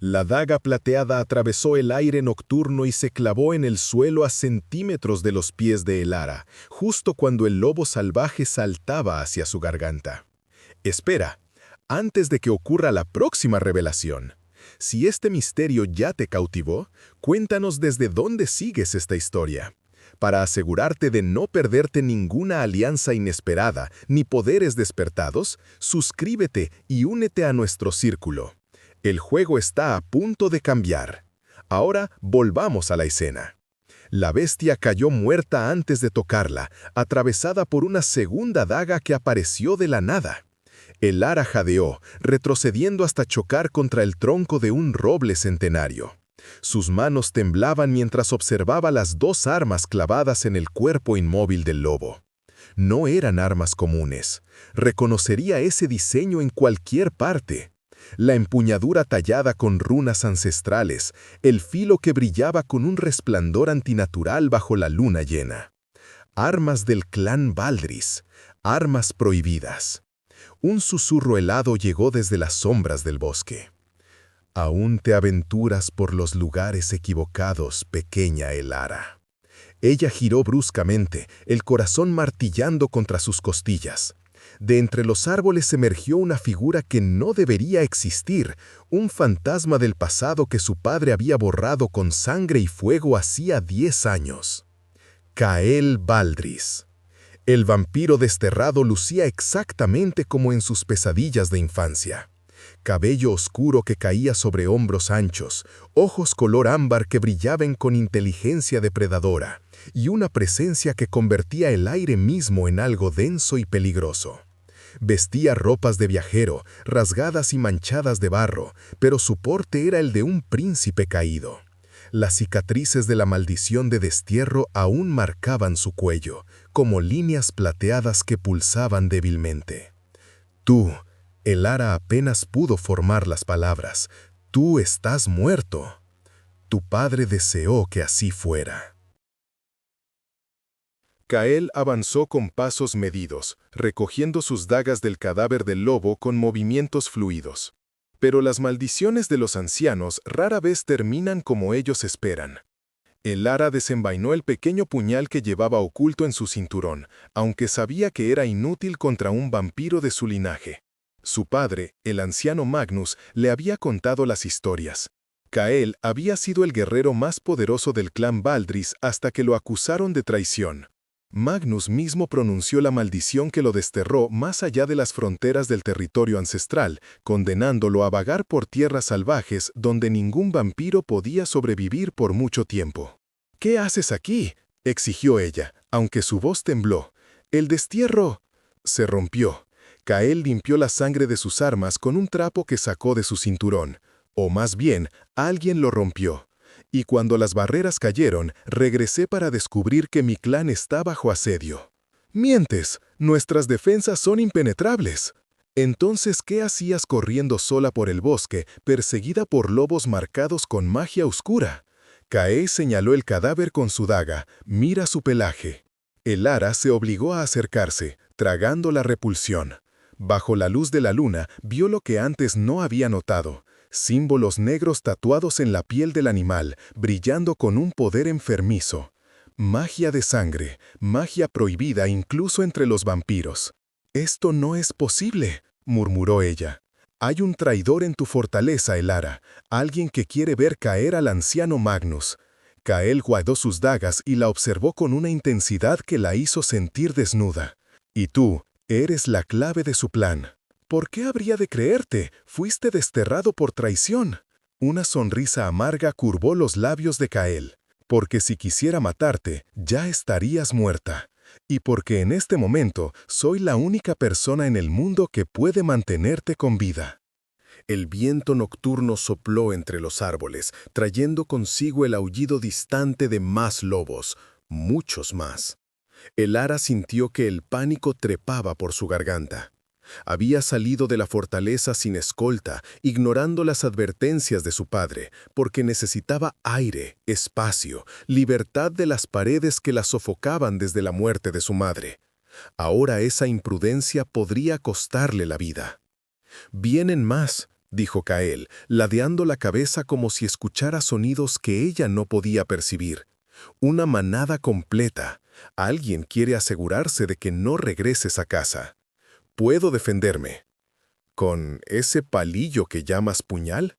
La daga plateada atravesó el aire nocturno y se clavó en el suelo a centímetros de los pies de Elara, justo cuando el lobo salvaje saltaba hacia su garganta. Espera, antes de que ocurra la próxima revelación. Si este misterio ya te cautivó, cuéntanos desde dónde sigues esta historia. Para asegurarte de no perderte ninguna alianza inesperada ni poderes despertados, suscríbete y únete a nuestro círculo. El juego está a punto de cambiar. Ahora volvamos a la escena. La bestia cayó muerta antes de tocarla, atravesada por una segunda daga que apareció de la nada. Elara jadeó, retrocediendo hasta chocar contra el tronco de un roble centenario. Sus manos temblaban mientras observaba las dos armas clavadas en el cuerpo inmóvil del lobo. No eran armas comunes. Reconocería ese diseño en cualquier parte. La empuñadura tallada con runas ancestrales, el filo que brillaba con un resplandor antinatural bajo la luna llena. Armas del clan Valdris, armas prohibidas. Un susurro helado llegó desde las sombras del bosque. Aún te aventuras por los lugares equivocados, pequeña Elara. Ella giró bruscamente, el corazón martillando contra sus costillas. De entre los árboles emergió una figura que no debería existir, un fantasma del pasado que su padre había borrado con sangre y fuego hacía 10 años. Kael Valdris. El vampiro desterrado lucía exactamente como en sus pesadillas de infancia. Cabello oscuro que caía sobre hombros anchos, ojos color ámbar que brillaban con inteligencia depredadora, y una presencia que convertía el aire mismo en algo denso y peligroso. Vestía ropas de viajero, rasgadas y manchadas de barro, pero su porte era el de un príncipe caído. Las cicatrices de la maldición de destierro aún marcaban su cuello, como líneas plateadas que pulsaban débilmente. Tú, Elara apenas pudo formar las palabras. Tú estás muerto. Tu padre deseó que así fuera. Kael avanzó con pasos medidos, recogiendo sus dagas del cadáver del lobo con movimientos fluidos. Pero las maldiciones de los ancianos rara vez terminan como ellos esperan. Elara desenvainó el pequeño puñal que llevaba oculto en su cinturón, aunque sabía que era inútil contra un vampiro de su linaje. Su padre, el anciano Magnus, le había contado las historias. Kael había sido el guerrero más poderoso del clan Valdris hasta que lo acusaron de traición. Magnus mismo pronunció la maldición que lo desterró más allá de las fronteras del territorio ancestral, condenándolo a vagar por tierras salvajes donde ningún vampiro podía sobrevivir por mucho tiempo. «¿Qué haces aquí?», exigió ella, aunque su voz tembló. «El destierro...» Se rompió. Kael limpió la sangre de sus armas con un trapo que sacó de su cinturón. O más bien, alguien lo rompió. Y cuando las barreras cayeron, regresé para descubrir que mi clan está bajo asedio. «Mientes, nuestras defensas son impenetrables». «Entonces, ¿qué hacías corriendo sola por el bosque, perseguida por lobos marcados con magia oscura?» Kael señaló el cadáver con su daga. «Mira su pelaje». Elara se obligó a acercarse, tragando la repulsión. Bajo la luz de la luna, vio lo que antes no había notado. Símbolos negros tatuados en la piel del animal, brillando con un poder enfermizo. Magia de sangre, magia prohibida incluso entre los vampiros. «Esto no es posible», murmuró ella. «Hay un traidor en tu fortaleza, Elara, alguien que quiere ver caer al anciano Magnus». Kael guardó sus dagas y la observó con una intensidad que la hizo sentir desnuda. «Y tú, eres la clave de su plan». «¿Por qué habría de creerte? Fuiste desterrado por traición». Una sonrisa amarga curvó los labios de Kael. «Porque si quisiera matarte, ya estarías muerta. Y porque en este momento soy la única persona en el mundo que puede mantenerte con vida». El viento nocturno sopló entre los árboles, trayendo consigo el aullido distante de más lobos, muchos más. Elara sintió que el pánico trepaba por su garganta. Había salido de la fortaleza sin escolta, ignorando las advertencias de su padre, porque necesitaba aire, espacio, libertad de las paredes que la sofocaban desde la muerte de su madre. Ahora esa imprudencia podría costarle la vida. «Vienen más», dijo Kael, ladeando la cabeza como si escuchara sonidos que ella no podía percibir. Una manada completa. Alguien quiere asegurarse de que no regreses a casa. Puedo defenderme. ¿Con ese palillo que llamas puñal?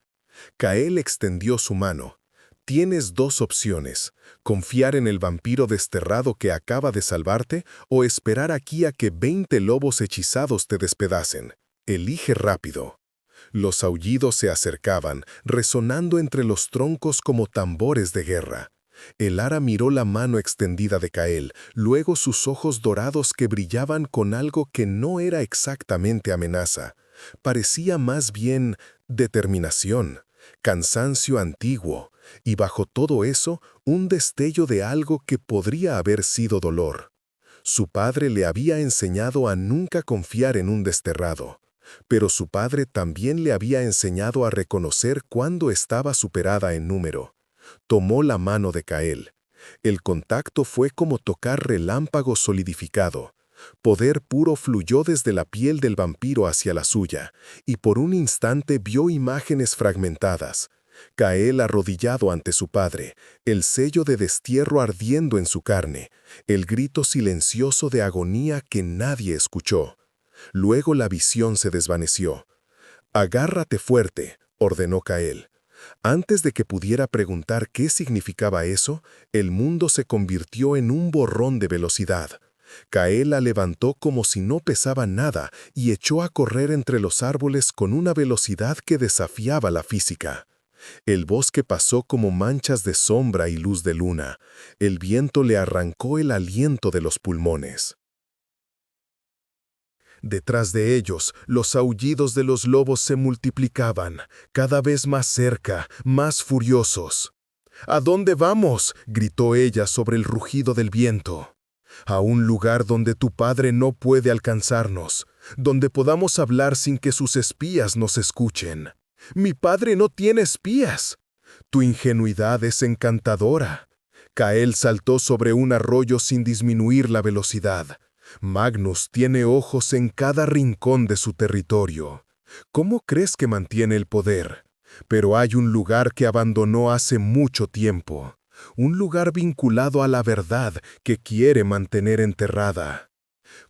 Kael extendió su mano. Tienes dos opciones: confiar en el vampiro desterrado que acaba de salvarte o esperar aquí a que 20 lobos hechizados te despedacen. Elige rápido. Los aullidos se acercaban, resonando entre los troncos como tambores de guerra. El ara miró la mano extendida de Kael, luego sus ojos dorados que brillaban con algo que no era exactamente amenaza. Parecía más bien determinación, cansancio antiguo, y bajo todo eso, un destello de algo que podría haber sido dolor. Su padre le había enseñado a nunca confiar en un desterrado, pero su padre también le había enseñado a reconocer cuándo estaba superada en número. Tomó la mano de Kael. El contacto fue como tocar relámpago solidificado. Poder puro fluyó desde la piel del vampiro hacia la suya, y por un instante vio imágenes fragmentadas. Kael arrodillado ante su padre, el sello de destierro ardiendo en su carne, el grito silencioso de agonía que nadie escuchó. Luego la visión se desvaneció. «Agárrate fuerte», ordenó Kael. Antes de que pudiera preguntar qué significaba eso, el mundo se convirtió en un borrón de velocidad. Kael la levantó como si no pesaba nada y echó a correr entre los árboles con una velocidad que desafiaba la física. El bosque pasó como manchas de sombra y luz de luna. El viento le arrancó el aliento de los pulmones. Detrás de ellos, los aullidos de los lobos se multiplicaban, cada vez más cerca, más furiosos. «¿A dónde vamos?», gritó ella sobre el rugido del viento. «A un lugar donde tu padre no puede alcanzarnos, donde podamos hablar sin que sus espías nos escuchen». «Mi padre no tiene espías». «Tu ingenuidad es encantadora». Kael saltó sobre un arroyo sin disminuir la velocidad. Magnus tiene ojos en cada rincón de su territorio. ¿Cómo crees que mantiene el poder? Pero hay un lugar que abandonó hace mucho tiempo. Un lugar vinculado a la verdad que quiere mantener enterrada.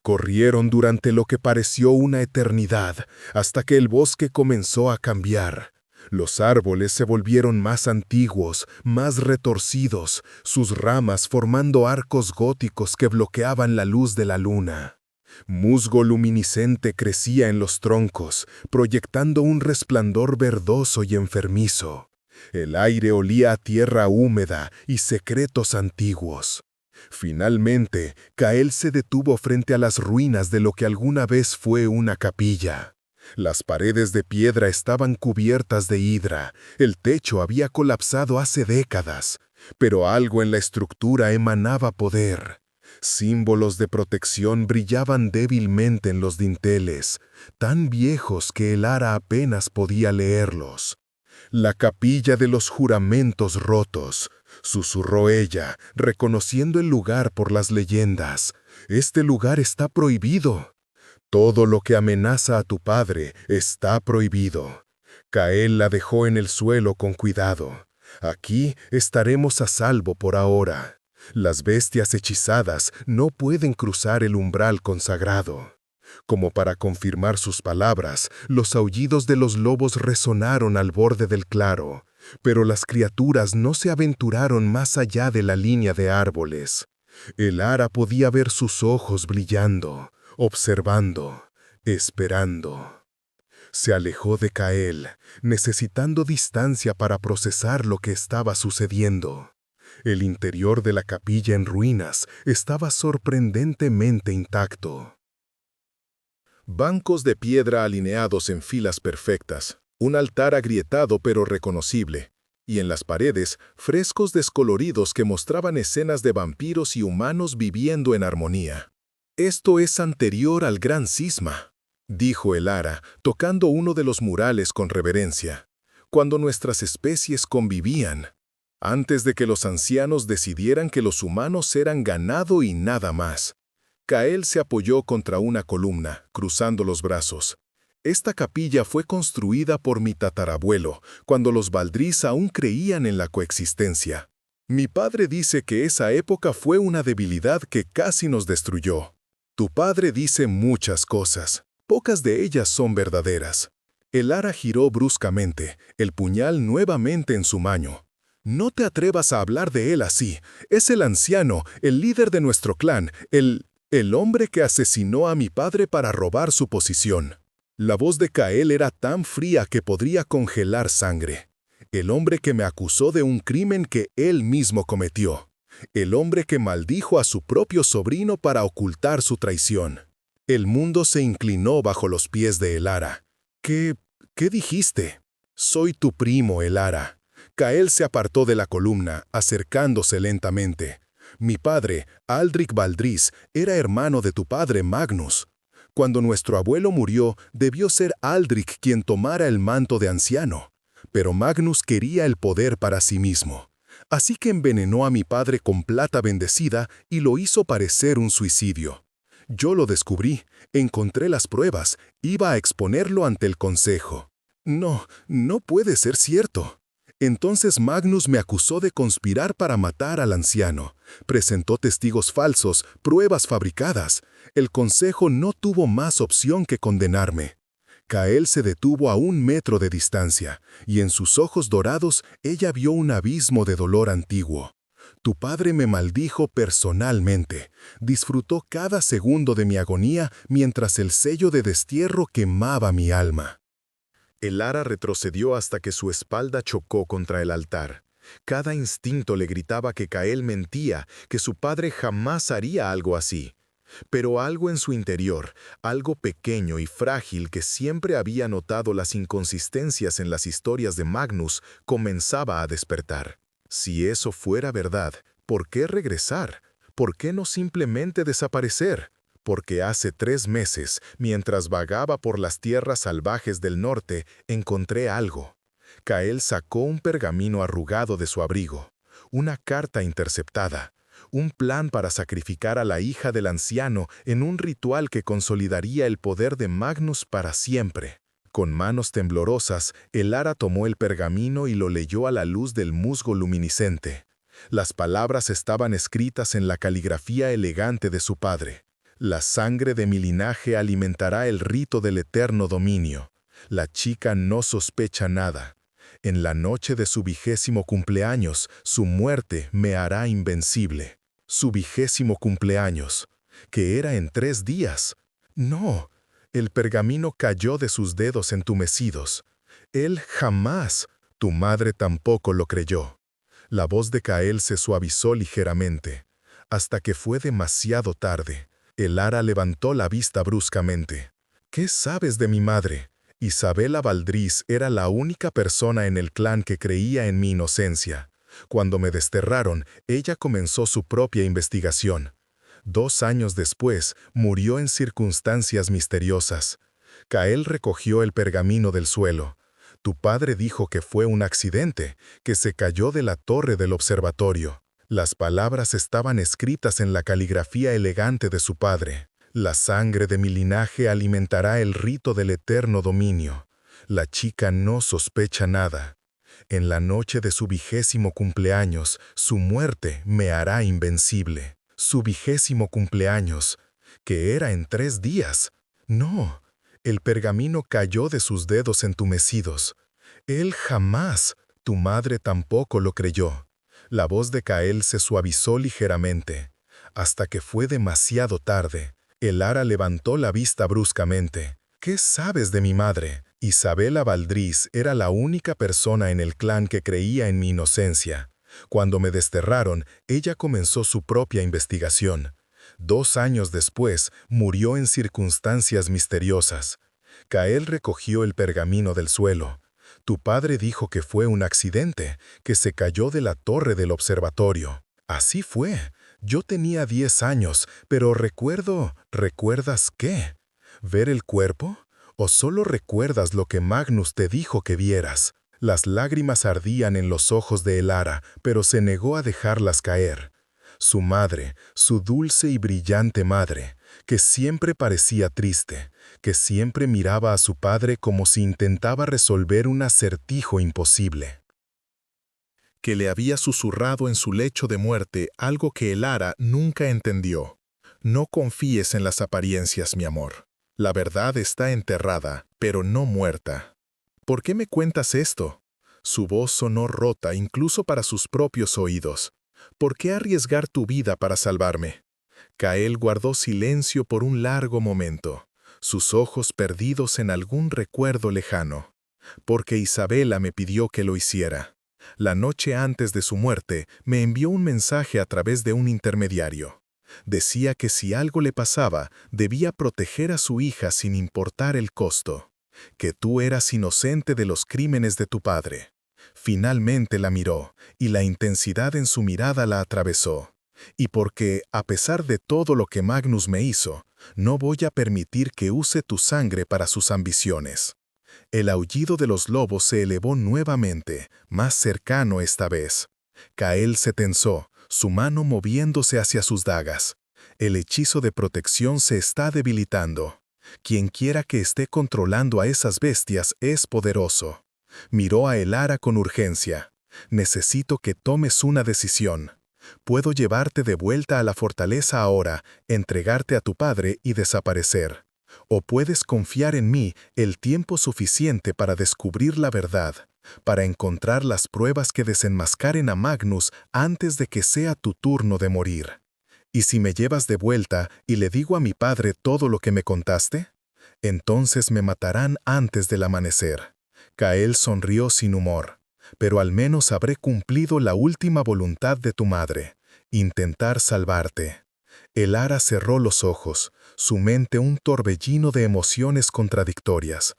Corrieron durante lo que pareció una eternidad, hasta que el bosque comenzó a cambiar. Los árboles se volvieron más antiguos, más retorcidos, sus ramas formando arcos góticos que bloqueaban la luz de la luna. Musgo luminiscente crecía en los troncos, proyectando un resplandor verdoso y enfermizo. El aire olía a tierra húmeda y secretos antiguos. Finalmente, Kael se detuvo frente a las ruinas de lo que alguna vez fue una capilla. Las paredes de piedra estaban cubiertas de hidra, el techo había colapsado hace décadas, pero algo en la estructura emanaba poder. Símbolos de protección brillaban débilmente en los dinteles, tan viejos que el ara apenas podía leerlos. «La capilla de los juramentos rotos», susurró ella, reconociendo el lugar por las leyendas. «Este lugar está prohibido». «Todo lo que amenaza a tu padre está prohibido». Kael la dejó en el suelo con cuidado. «Aquí estaremos a salvo por ahora. Las bestias hechizadas no pueden cruzar el umbral consagrado». Como para confirmar sus palabras, los aullidos de los lobos resonaron al borde del claro, pero las criaturas no se aventuraron más allá de la línea de árboles. El ara podía ver sus ojos brillando, observando, esperando. Se alejó de Kael, necesitando distancia para procesar lo que estaba sucediendo. El interior de la capilla en ruinas estaba sorprendentemente intacto. Bancos de piedra alineados en filas perfectas, un altar agrietado pero reconocible, y en las paredes frescos descoloridos que mostraban escenas de vampiros y humanos viviendo en armonía. «Esto es anterior al gran cisma», dijo el ara, tocando uno de los murales con reverencia, «cuando nuestras especies convivían, antes de que los ancianos decidieran que los humanos eran ganado y nada más». Kael se apoyó contra una columna, cruzando los brazos. Esta capilla fue construida por mi tatarabuelo, cuando los Valdrís aún creían en la coexistencia. Mi padre dice que esa época fue una debilidad que casi nos destruyó. Tu padre dice muchas cosas, pocas de ellas son verdaderas. El ara giró bruscamente, el puñal nuevamente en su mano. No te atrevas a hablar de él así. Es el anciano, el líder de nuestro clan, el hombre que asesinó a mi padre para robar su posición. La voz de Kael era tan fría que podría congelar sangre. El hombre que me acusó de un crimen que él mismo cometió. El hombre que maldijo a su propio sobrino para ocultar su traición. El mundo se inclinó bajo los pies de Elara. ¿Qué dijiste? Soy tu primo, Elara. Kael se apartó de la columna, acercándose lentamente. Mi padre, Aldrich Valdrís, era hermano de tu padre, Magnus. Cuando nuestro abuelo murió, debió ser Aldrich quien tomara el manto de anciano. Pero Magnus quería el poder para sí mismo. Así que envenenó a mi padre con plata bendecida y lo hizo parecer un suicidio. Yo lo descubrí, encontré las pruebas, iba a exponerlo ante el consejo. No puede ser cierto. Entonces Magnus me acusó de conspirar para matar al anciano. Presentó testigos falsos, pruebas fabricadas. El consejo no tuvo más opción que condenarme. Kael se detuvo a 1 metro de distancia, y en sus ojos dorados ella vio un abismo de dolor antiguo. Tu padre me maldijo personalmente. Disfrutó cada segundo de mi agonía mientras el sello de destierro quemaba mi alma. Elara retrocedió hasta que su espalda chocó contra el altar. Cada instinto le gritaba que Kael mentía, que su padre jamás haría algo así. Pero algo en su interior, algo pequeño y frágil que siempre había notado las inconsistencias en las historias de Magnus, comenzaba a despertar. Si eso fuera verdad, ¿por qué regresar? ¿Por qué no simplemente desaparecer? Porque hace 3 meses, mientras vagaba por las tierras salvajes del norte, encontré algo. Kael sacó un pergamino arrugado de su abrigo, una carta interceptada, un plan para sacrificar a la hija del anciano en un ritual que consolidaría el poder de Magnus para siempre. Con manos temblorosas, Elara tomó el pergamino y lo leyó a la luz del musgo luminiscente. Las palabras estaban escritas en la caligrafía elegante de su padre. La sangre de mi linaje alimentará el rito del eterno dominio. La chica no sospecha nada. En la noche de su 20º cumpleaños, su muerte me hará invencible. Su 20º cumpleaños, que era en 3 días. No, el pergamino cayó de sus dedos entumecidos. Él jamás, tu madre tampoco lo creyó. La voz de Kael se suavizó ligeramente, hasta que fue demasiado tarde. Elara levantó la vista bruscamente. ¿Qué sabes de mi madre? Isabela Valdrís era la única persona en el clan que creía en mi inocencia. Cuando me desterraron, ella comenzó su propia investigación. 2 años después, murió en circunstancias misteriosas. Kael recogió el pergamino del suelo. Tu padre dijo que fue un accidente, que se cayó de la torre del observatorio. Las palabras estaban escritas en la caligrafía elegante de su padre. La sangre de mi linaje alimentará el rito del eterno dominio. La chica no sospecha nada. En la noche de su 20º cumpleaños, su muerte me hará invencible. Su 20º cumpleaños, que era en 3 días. No, el pergamino cayó de sus dedos entumecidos. Él jamás, tu madre tampoco lo creyó. La voz de Kael se suavizó ligeramente, hasta que fue demasiado tarde. Elara levantó la vista bruscamente. ¿Qué sabes de mi madre? Isabela Valdrís era la única persona en el clan que creía en mi inocencia. Cuando me desterraron, ella comenzó su propia investigación. 2 años después, murió en circunstancias misteriosas. Kael recogió el pergamino del suelo. Tu padre dijo que fue un accidente, que se cayó de la torre del observatorio. Así fue. Yo tenía 10 años, pero ¿recuerdas qué? ¿Ver el cuerpo? ¿O solo recuerdas lo que Magnus te dijo que vieras? Las lágrimas ardían en los ojos de Elara, pero se negó a dejarlas caer. Su madre, su dulce y brillante madre, que siempre parecía triste, que siempre miraba a su padre como si intentaba resolver un acertijo imposible, que le había susurrado en su lecho de muerte algo que Elara nunca entendió. No confíes en las apariencias, mi amor. La verdad está enterrada, pero no muerta. ¿Por qué me cuentas esto? Su voz sonó rota incluso para sus propios oídos. ¿Por qué arriesgar tu vida para salvarme? Kael guardó silencio por un largo momento, sus ojos perdidos en algún recuerdo lejano. Porque Isabela me pidió que lo hiciera. La noche antes de su muerte, me envió un mensaje a través de un intermediario. Decía que si algo le pasaba, debía proteger a su hija sin importar el costo. Que tú eras inocente de los crímenes de tu padre. Finalmente la miró, y la intensidad en su mirada la atravesó. Y porque, a pesar de todo lo que Magnus me hizo, no voy a permitir que use tu sangre para sus ambiciones. El aullido de los lobos se elevó nuevamente, más cercano esta vez. Kael se tensó, su mano moviéndose hacia sus dagas. El hechizo de protección se está debilitando. Quienquiera que esté controlando a esas bestias es poderoso. Miró a Elara con urgencia. Necesito que tomes una decisión. Puedo llevarte de vuelta a la fortaleza ahora, entregarte a tu padre y desaparecer. O puedes confiar en mí el tiempo suficiente para descubrir la verdad, para encontrar las pruebas que desenmascaren a Magnus antes de que sea tu turno de morir. ¿Y si me llevas de vuelta y le digo a mi padre todo lo que me contaste? Entonces me matarán antes del amanecer. Kael sonrió sin humor. Pero al menos habré cumplido la última voluntad de tu madre, intentar salvarte. Elara cerró los ojos, su mente un torbellino de emociones contradictorias.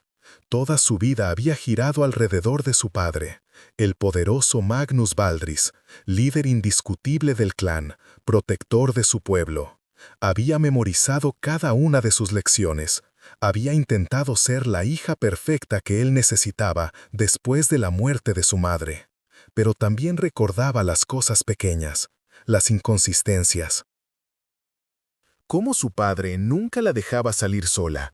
Toda su vida había girado alrededor de su padre, el poderoso Magnus Valdris, líder indiscutible del clan, protector de su pueblo. Había memorizado cada una de sus lecciones. Había intentado ser la hija perfecta que él necesitaba después de la muerte de su madre. Pero también recordaba las cosas pequeñas, las inconsistencias. Cómo su padre nunca la dejaba salir sola.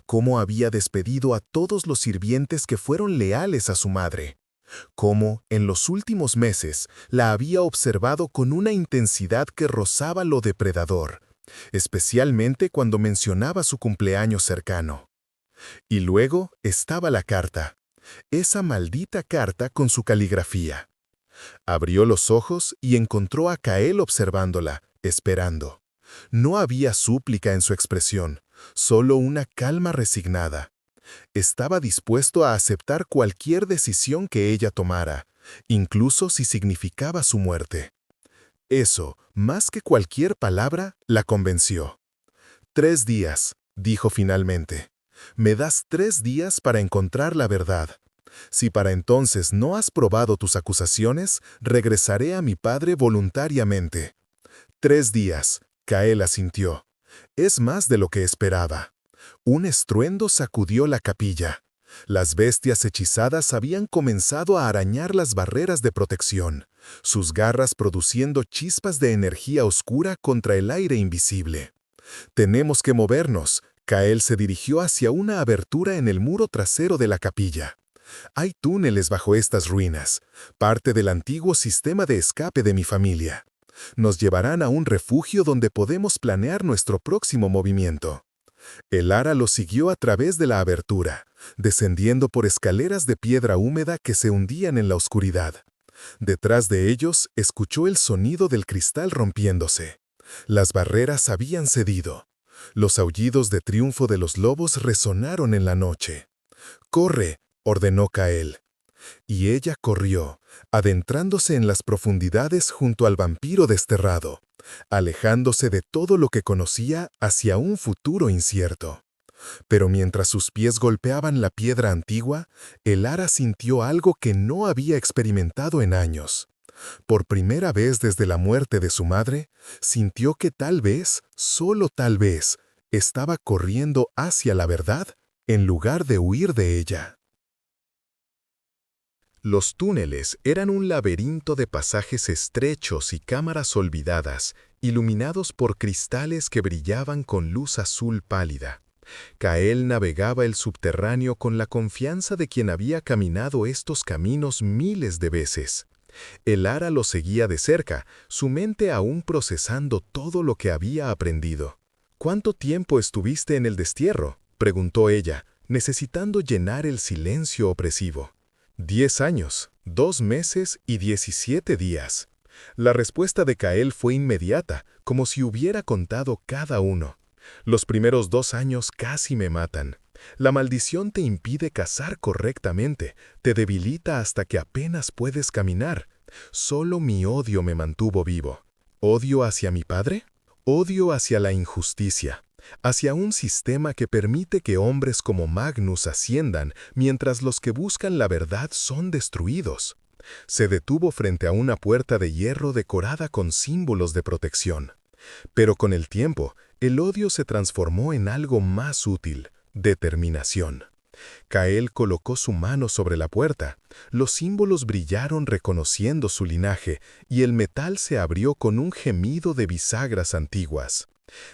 Cómo había despedido a todos los sirvientes que fueron leales a su madre. Cómo, en los últimos meses, la había observado con una intensidad que rozaba lo depredador, especialmente cuando mencionaba su cumpleaños cercano. Y luego estaba la carta, esa maldita carta con su caligrafía. Abrió los ojos y encontró a Kael observándola, esperando. No había súplica en su expresión, solo una calma resignada. Estaba dispuesto a aceptar cualquier decisión que ella tomara, incluso si significaba su muerte. Eso, más que cualquier palabra, la convenció. 3 días, dijo finalmente. Me das 3 días para encontrar la verdad. Si para entonces no has probado tus acusaciones, regresaré a mi padre voluntariamente. 3 días, Kael asintió. Es más de lo que esperaba. Un estruendo sacudió la capilla. Las bestias hechizadas habían comenzado a arañar las barreras de protección, sus garras produciendo chispas de energía oscura contra el aire invisible. Tenemos que movernos. Kael se dirigió hacia una abertura en el muro trasero de la capilla. Hay túneles bajo estas ruinas, parte del antiguo sistema de escape de mi familia. Nos llevarán a un refugio donde podemos planear nuestro próximo movimiento. Elara lo siguió a través de la abertura, descendiendo por escaleras de piedra húmeda que se hundían en la oscuridad. Detrás de ellos, escuchó el sonido del cristal rompiéndose. Las barreras habían cedido. Los aullidos de triunfo de los lobos resonaron en la noche. «Corre», ordenó Kael. Y ella corrió, adentrándose en las profundidades junto al vampiro desterrado, alejándose de todo lo que conocía hacia un futuro incierto. Pero mientras sus pies golpeaban la piedra antigua, Elara sintió algo que no había experimentado en años. Por primera vez desde la muerte de su madre, sintió que tal vez, solo tal vez, estaba corriendo hacia la verdad en lugar de huir de ella. Los túneles eran un laberinto de pasajes estrechos y cámaras olvidadas, iluminados por cristales que brillaban con luz azul pálida. Kael navegaba el subterráneo con la confianza de quien había caminado estos caminos miles de veces. Elara lo seguía de cerca, su mente aún procesando todo lo que había aprendido. «¿Cuánto tiempo estuviste en el destierro?», preguntó ella, necesitando llenar el silencio opresivo. 10 años, 2 meses y 17 días. La respuesta de Kael fue inmediata, como si hubiera contado cada uno. Los primeros 2 años casi me matan. La maldición te impide cazar correctamente, te debilita hasta que apenas puedes caminar. Solo mi odio me mantuvo vivo. ¿Odio hacia mi padre? Odio hacia la injusticia, hacia un sistema que permite que hombres como Magnus asciendan mientras los que buscan la verdad son destruidos. Se detuvo frente a una puerta de hierro decorada con símbolos de protección. Pero con el tiempo, el odio se transformó en algo más útil: determinación. Kael colocó su mano sobre la puerta. Los símbolos brillaron reconociendo su linaje, y el metal se abrió con un gemido de bisagras antiguas.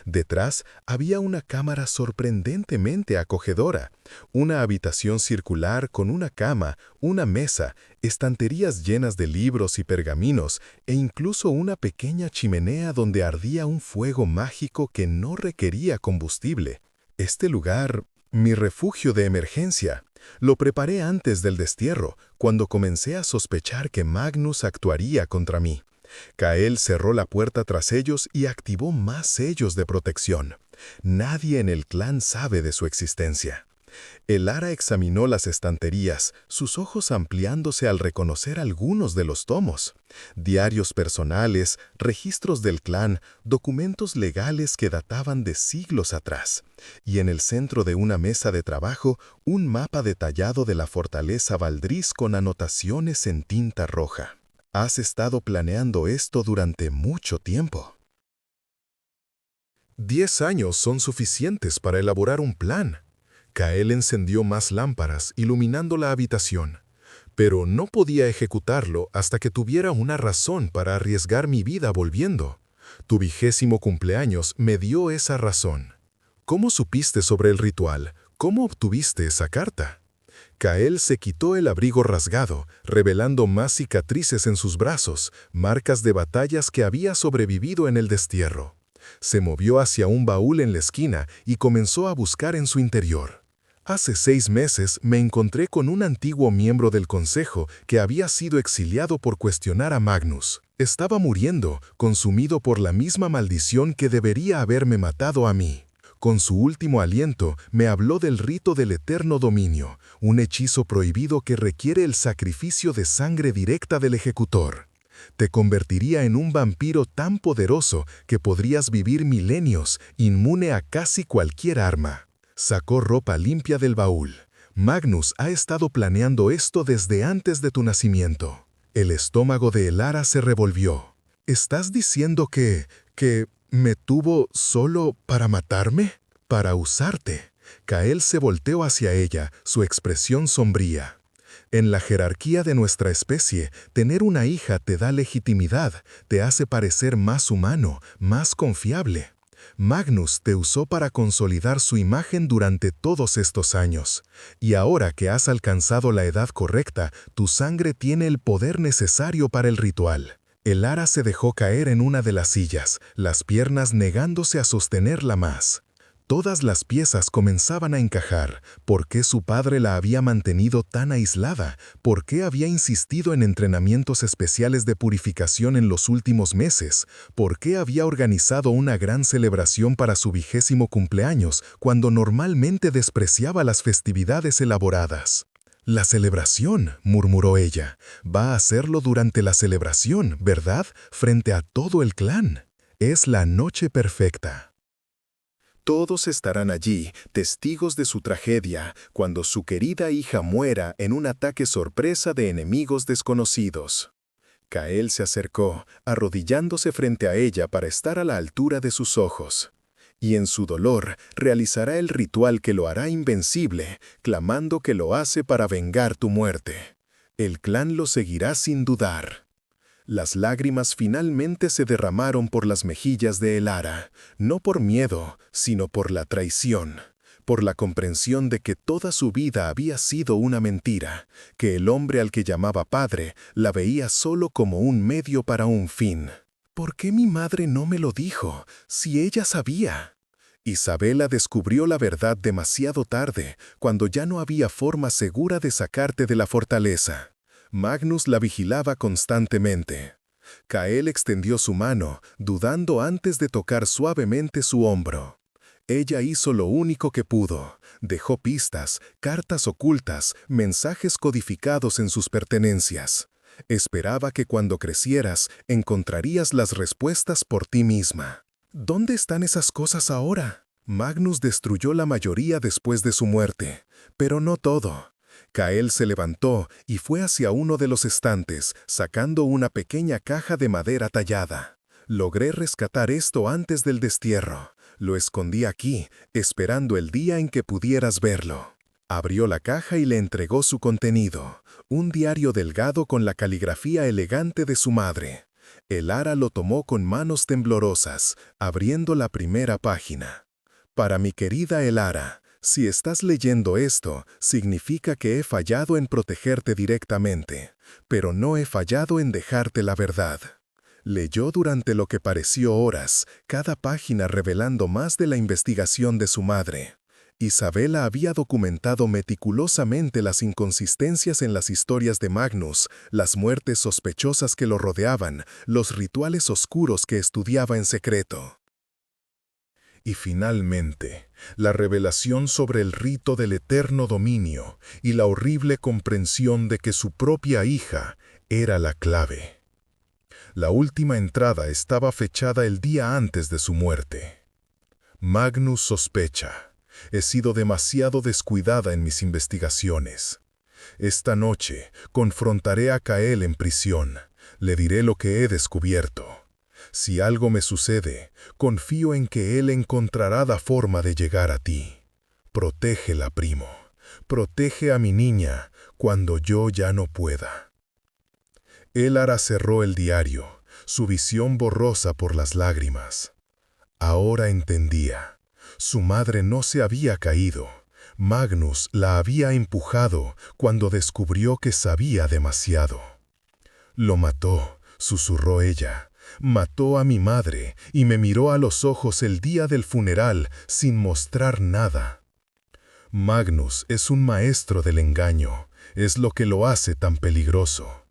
Detrás había una cámara sorprendentemente acogedora, una habitación circular con una cama, una mesa, estanterías llenas de libros y pergaminos, e incluso una pequeña chimenea donde ardía un fuego mágico que no requería combustible. Este lugar, mi refugio de emergencia, lo preparé antes del destierro, cuando comencé a sospechar que Magnus actuaría contra mí. Kael cerró la puerta tras ellos y activó más sellos de protección. Nadie en el clan sabe de su existencia. Elara examinó las estanterías, sus ojos ampliándose al reconocer algunos de los tomos. Diarios personales, registros del clan, documentos legales que databan de siglos atrás. Y en el centro de una mesa de trabajo, un mapa detallado de la fortaleza Valdriz con anotaciones en tinta roja. Has estado planeando esto durante mucho tiempo. 10 años son suficientes para elaborar un plan. Kael encendió más lámparas, iluminando la habitación. Pero no podía ejecutarlo hasta que tuviera una razón para arriesgar mi vida volviendo. Tu 20º cumpleaños me dio esa razón. ¿Cómo supiste sobre el ritual? ¿Cómo obtuviste esa carta? Kael se quitó el abrigo rasgado, revelando más cicatrices en sus brazos, marcas de batallas que había sobrevivido en el destierro. Se movió hacia un baúl en la esquina y comenzó a buscar en su interior. Hace 6 meses me encontré con un antiguo miembro del consejo que había sido exiliado por cuestionar a Magnus. Estaba muriendo, consumido por la misma maldición que debería haberme matado a mí. Con su último aliento, me habló del rito del eterno dominio, un hechizo prohibido que requiere el sacrificio de sangre directa del ejecutor. Te convertiría en un vampiro tan poderoso que podrías vivir milenios, inmune a casi cualquier arma. Sacó ropa limpia del baúl. Magnus ha estado planeando esto desde antes de tu nacimiento. El estómago de Elara se revolvió. ¿Estás diciendo que me tuvo solo para matarme? Para usarte. Kael se volteó hacia ella, su expresión sombría. En la jerarquía de nuestra especie, tener una hija te da legitimidad, te hace parecer más humano, más confiable. Magnus te usó para consolidar su imagen durante todos estos años. Y ahora que has alcanzado la edad correcta, tu sangre tiene el poder necesario para el ritual. Elara se dejó caer en una de las sillas, las piernas negándose a sostenerla más. Todas las piezas comenzaban a encajar. ¿Por qué su padre la había mantenido tan aislada? ¿Por qué había insistido en entrenamientos especiales de purificación en los últimos meses? ¿Por qué había organizado una gran celebración para su 20º cumpleaños, cuando normalmente despreciaba las festividades elaboradas? «La celebración», murmuró ella. «Va a hacerlo durante la celebración, ¿verdad? Frente a todo el clan. Es la noche perfecta». Todos estarán allí, testigos de su tragedia, cuando su querida hija muera en un ataque sorpresa de enemigos desconocidos. Kael se acercó, arrodillándose frente a ella para estar a la altura de sus ojos. Y en su dolor realizará el ritual que lo hará invencible, clamando que lo hace para vengar tu muerte. El clan lo seguirá sin dudar. Las lágrimas finalmente se derramaron por las mejillas de Elara, no por miedo, sino por la traición, por la comprensión de que toda su vida había sido una mentira, que el hombre al que llamaba padre la veía solo como un medio para un fin. ¿Por qué mi madre no me lo dijo, si ella sabía? Isabela descubrió la verdad demasiado tarde, cuando ya no había forma segura de sacarte de la fortaleza. Magnus la vigilaba constantemente. Kael extendió su mano, dudando antes de tocar suavemente su hombro. Ella hizo lo único que pudo. Dejó pistas, cartas ocultas, mensajes codificados en sus pertenencias. Esperaba que cuando crecieras encontrarías las respuestas por ti misma. ¿Dónde están esas cosas ahora? Magnus destruyó la mayoría después de su muerte, pero no todo. Kael se levantó y fue hacia uno de los estantes, sacando una pequeña caja de madera tallada. Logré rescatar esto antes del destierro. Lo escondí aquí, esperando el día en que pudieras verlo. Abrió la caja y le entregó su contenido, un diario delgado con la caligrafía elegante de su madre. Elara lo tomó con manos temblorosas, abriendo la primera página. Para mi querida Elara, si estás leyendo esto, significa que he fallado en protegerte directamente, pero no he fallado en dejarte la verdad. Leyó durante lo que pareció horas, cada página revelando más de la investigación de su madre. Isabela había documentado meticulosamente las inconsistencias en las historias de Magnus, las muertes sospechosas que lo rodeaban, los rituales oscuros que estudiaba en secreto. Y finalmente, la revelación sobre el rito del eterno dominio y la horrible comprensión de que su propia hija era la clave. La última entrada estaba fechada el día antes de su muerte. Magnus sospecha. He sido demasiado descuidada en mis investigaciones. Esta noche confrontaré a Kael en prisión. Le diré lo que he descubierto. Si algo me sucede, confío en que él encontrará la forma de llegar a ti. Protégela, primo. Protege a mi niña cuando yo ya no pueda. Elara cerró el diario, su visión borrosa por las lágrimas. Ahora entendía. Su madre no se había caído. Magnus la había empujado cuando descubrió que sabía demasiado. Lo mató, susurró ella. Mató a mi madre y me miró a los ojos el día del funeral sin mostrar nada. Magnus es un maestro del engaño, es lo que lo hace tan peligroso.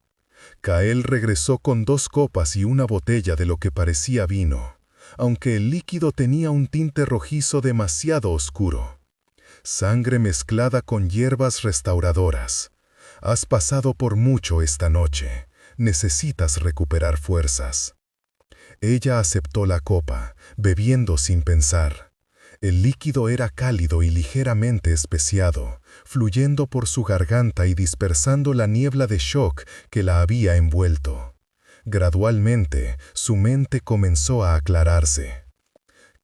Kael regresó con 2 copas y una botella de lo que parecía vino, aunque el líquido tenía un tinte rojizo demasiado oscuro. Sangre mezclada con hierbas restauradoras. Has pasado por mucho esta noche. Necesitas recuperar fuerzas. Ella aceptó la copa, bebiendo sin pensar. El líquido era cálido y ligeramente especiado, fluyendo por su garganta y dispersando la niebla de shock que la había envuelto. Gradualmente, su mente comenzó a aclararse.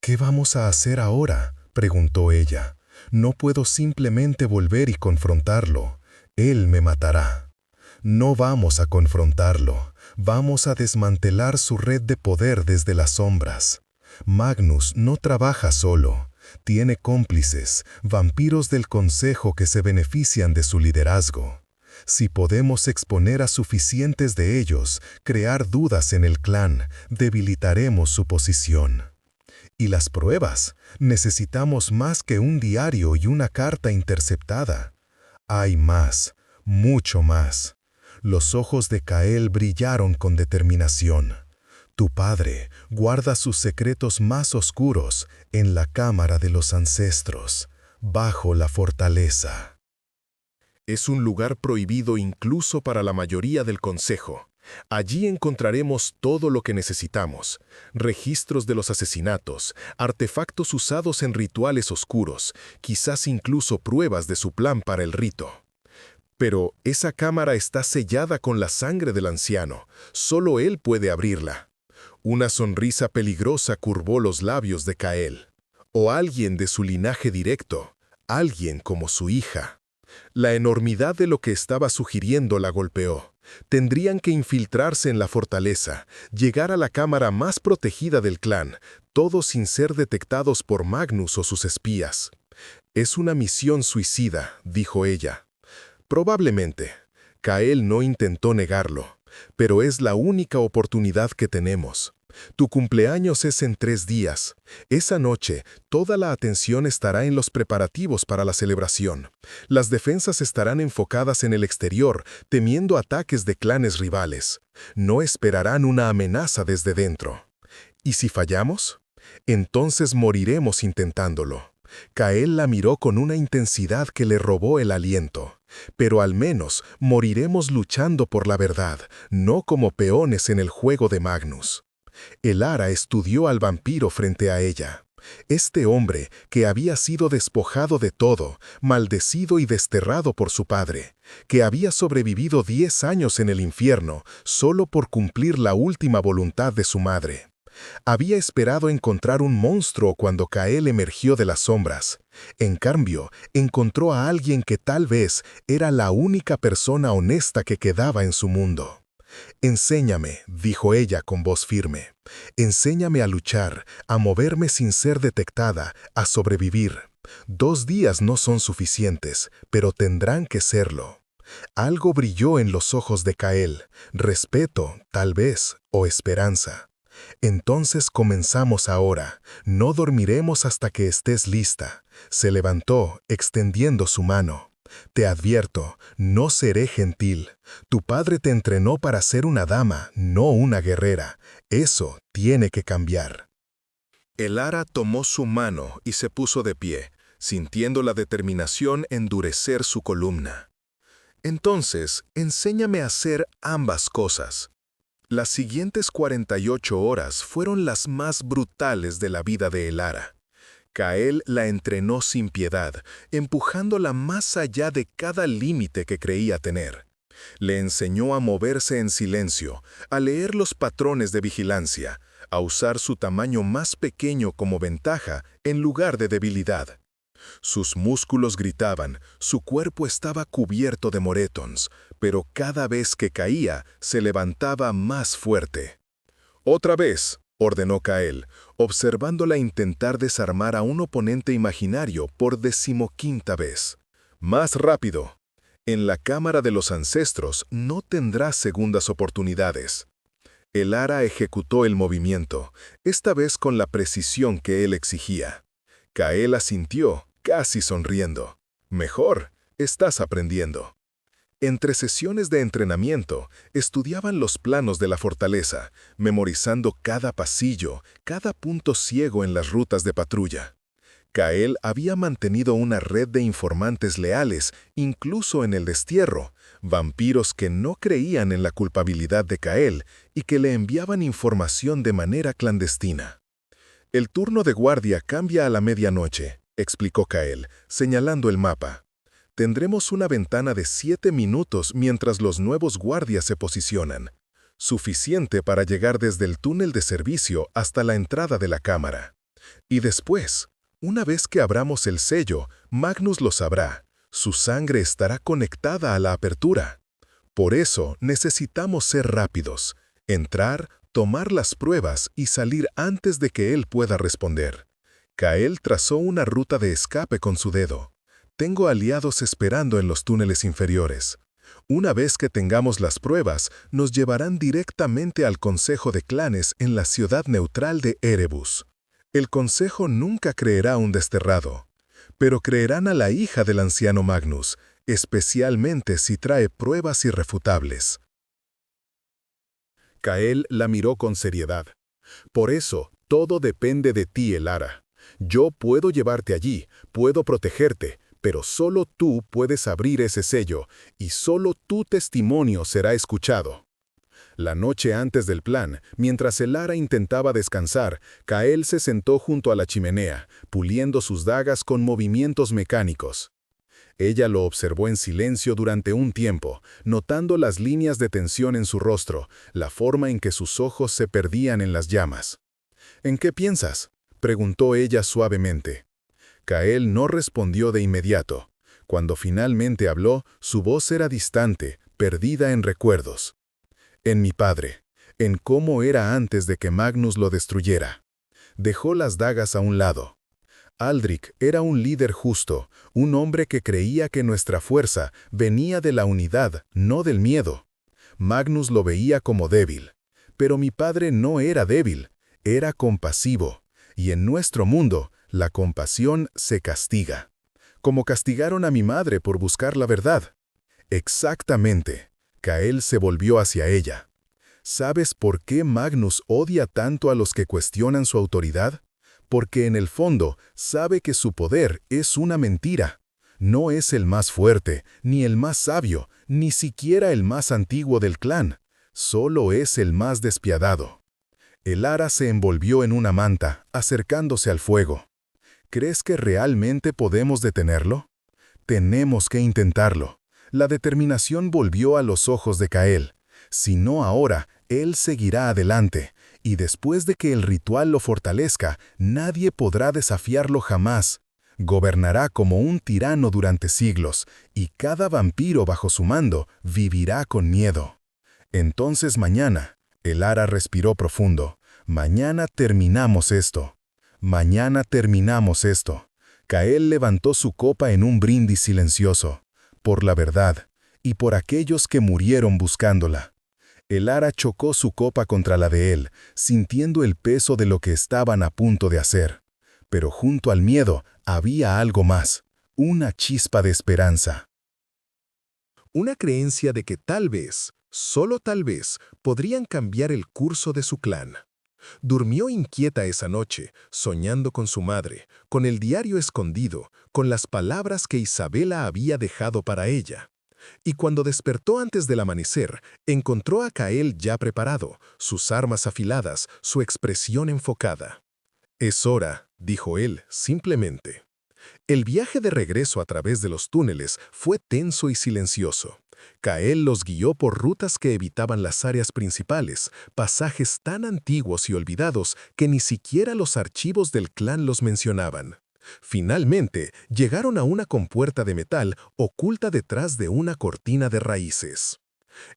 ¿Qué vamos a hacer ahora?, preguntó ella. No puedo simplemente volver y confrontarlo. Él me matará. No vamos a confrontarlo. Vamos a desmantelar su red de poder desde las sombras. Magnus no trabaja solo. Tiene cómplices, vampiros del Consejo que se benefician de su liderazgo. Si podemos exponer a suficientes de ellos, crear dudas en el clan, debilitaremos su posición. ¿Y las pruebas? Necesitamos más que un diario y una carta interceptada. Hay más, mucho más. Los ojos de Kael brillaron con determinación. Tu padre guarda sus secretos más oscuros en la cámara de los ancestros, bajo la fortaleza. Es un lugar prohibido incluso para la mayoría del Consejo. Allí encontraremos todo lo que necesitamos: registros de los asesinatos, artefactos usados en rituales oscuros, quizás incluso pruebas de su plan para el rito. Pero esa cámara está sellada con la sangre del anciano. Solo él puede abrirla. Una sonrisa peligrosa curvó los labios de Kael. O alguien de su linaje directo, alguien como su hija. La enormidad de lo que estaba sugiriendo la golpeó. Tendrían que infiltrarse en la fortaleza, llegar a la cámara más protegida del clan, todo sin ser detectados por Magnus o sus espías. «Es una misión suicida», dijo ella. Probablemente. Kael no intentó negarlo, pero es la única oportunidad que tenemos. Tu cumpleaños es en 3 días. Esa noche, toda la atención estará en los preparativos para la celebración. Las defensas estarán enfocadas en el exterior, temiendo ataques de clanes rivales. No esperarán una amenaza desde dentro. ¿Y si fallamos? Entonces moriremos intentándolo. Kael la miró con una intensidad que le robó el aliento. Pero al menos moriremos luchando por la verdad, no como peones en el juego de Magnus. Elara estudió al vampiro frente a ella. Este hombre, que había sido despojado de todo, maldecido y desterrado por su padre, que había sobrevivido 10 años en el infierno solo por cumplir la última voluntad de su madre. Había esperado encontrar un monstruo cuando Kael emergió de las sombras. En cambio, encontró a alguien que tal vez era la única persona honesta que quedaba en su mundo. «Enséñame», dijo ella con voz firme. «Enséñame a luchar, a moverme sin ser detectada, a sobrevivir. 2 días no son suficientes, pero tendrán que serlo». Algo brilló en los ojos de Kael, respeto, tal vez, o esperanza. «Entonces comenzamos ahora. No dormiremos hasta que estés lista». Se levantó, extendiendo su mano. «Te advierto, no seré gentil. Tu padre te entrenó para ser una dama, no una guerrera. Eso tiene que cambiar». Elara tomó su mano y se puso de pie, sintiendo la determinación endurecer su columna. «Entonces, enséñame a hacer ambas cosas». Las siguientes 48 horas fueron las más brutales de la vida de Elara. Kael la entrenó sin piedad, empujándola más allá de cada límite que creía tener. Le enseñó a moverse en silencio, a leer los patrones de vigilancia, a usar su tamaño más pequeño como ventaja en lugar de debilidad. Sus músculos gritaban, su cuerpo estaba cubierto de moretons, pero cada vez que caía, se levantaba más fuerte. «Otra vez», ordenó Kael, observándola intentar desarmar a un oponente imaginario por 15ª vez. «Más rápido. En la cámara de los ancestros no tendrás segundas oportunidades». Elara ejecutó el movimiento, esta vez con la precisión que él exigía. Kael asintió, casi sonriendo. «Mejor, estás aprendiendo». Entre sesiones de entrenamiento, estudiaban los planos de la fortaleza, memorizando cada pasillo, cada punto ciego en las rutas de patrulla. Kael había mantenido una red de informantes leales, incluso en el destierro, vampiros que no creían en la culpabilidad de Kael y que le enviaban información de manera clandestina. «El turno de guardia cambia a la medianoche», explicó Kael, señalando el mapa. «Tendremos una ventana de 7 minutos mientras los nuevos guardias se posicionan. Suficiente para llegar desde el túnel de servicio hasta la entrada de la cámara. Y después, una vez que abramos el sello, Magnus lo sabrá. Su sangre estará conectada a la apertura. Por eso necesitamos ser rápidos. Entrar, tomar las pruebas y salir antes de que él pueda responder». Kael trazó una ruta de escape con su dedo. «Tengo aliados esperando en los túneles inferiores. Una vez que tengamos las pruebas, nos llevarán directamente al Consejo de Clanes en la ciudad neutral de Erebus. El Consejo nunca creerá a un desterrado, pero creerán a la hija del anciano Magnus, especialmente si trae pruebas irrefutables». Kael la miró con seriedad. «Por eso, todo depende de ti, Elara. Yo puedo llevarte allí, puedo protegerte, pero solo tú puedes abrir ese sello, y solo tu testimonio será escuchado». La noche antes del plan, mientras Elara intentaba descansar, Kael se sentó junto a la chimenea, puliendo sus dagas con movimientos mecánicos. Ella lo observó en silencio durante un tiempo, notando las líneas de tensión en su rostro, la forma en que sus ojos se perdían en las llamas. «¿En qué piensas?», preguntó ella suavemente. Kael no respondió de inmediato. Cuando finalmente habló, su voz era distante, perdida en recuerdos. En mi padre, en cómo era antes de que Magnus lo destruyera. Dejó las dagas a un lado. Aldrich era un líder justo, un hombre que creía que nuestra fuerza venía de la unidad, no del miedo. Magnus lo veía como débil. Pero mi padre no era débil, era compasivo. Y en nuestro mundo, la compasión se castiga. Como castigaron a mi madre por buscar la verdad. Exactamente. Kael se volvió hacia ella. ¿Sabes por qué Magnus odia tanto a los que cuestionan su autoridad? Porque en el fondo sabe que su poder es una mentira. No es el más fuerte, ni el más sabio, ni siquiera el más antiguo del clan. Solo es el más despiadado. Elara se envolvió en una manta, acercándose al fuego. ¿Crees que realmente podemos detenerlo? Tenemos que intentarlo. La determinación volvió a los ojos de Kael. Si no ahora, él seguirá adelante, y después de que el ritual lo fortalezca, nadie podrá desafiarlo jamás. Gobernará como un tirano durante siglos, y cada vampiro bajo su mando vivirá con miedo. Entonces mañana, Elara respiró profundo, mañana terminamos esto. Mañana terminamos esto. Kael levantó su copa en un brindis silencioso, por la verdad, y por aquellos que murieron buscándola. Elara chocó su copa contra la de él, sintiendo el peso de lo que estaban a punto de hacer. Pero junto al miedo había algo más, una chispa de esperanza. Una creencia de que tal vez, solo tal vez, podrían cambiar el curso de su clan. Durmió inquieta esa noche, soñando con su madre, con el diario escondido, con las palabras que Isabela había dejado para ella. Y cuando despertó antes del amanecer, encontró a Kael ya preparado, sus armas afiladas, su expresión enfocada. «Es hora», dijo él, simplemente. El viaje de regreso a través de los túneles fue tenso y silencioso. Kael los guió por rutas que evitaban las áreas principales, pasajes tan antiguos y olvidados que ni siquiera los archivos del clan los mencionaban. Finalmente, llegaron a una compuerta de metal oculta detrás de una cortina de raíces.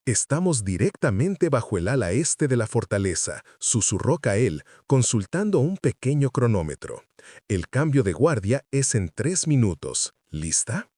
«Estamos directamente bajo el ala este de la fortaleza», susurró Kael, consultando un pequeño cronómetro. «El cambio de guardia es en 3 minutos. ¿Lista?»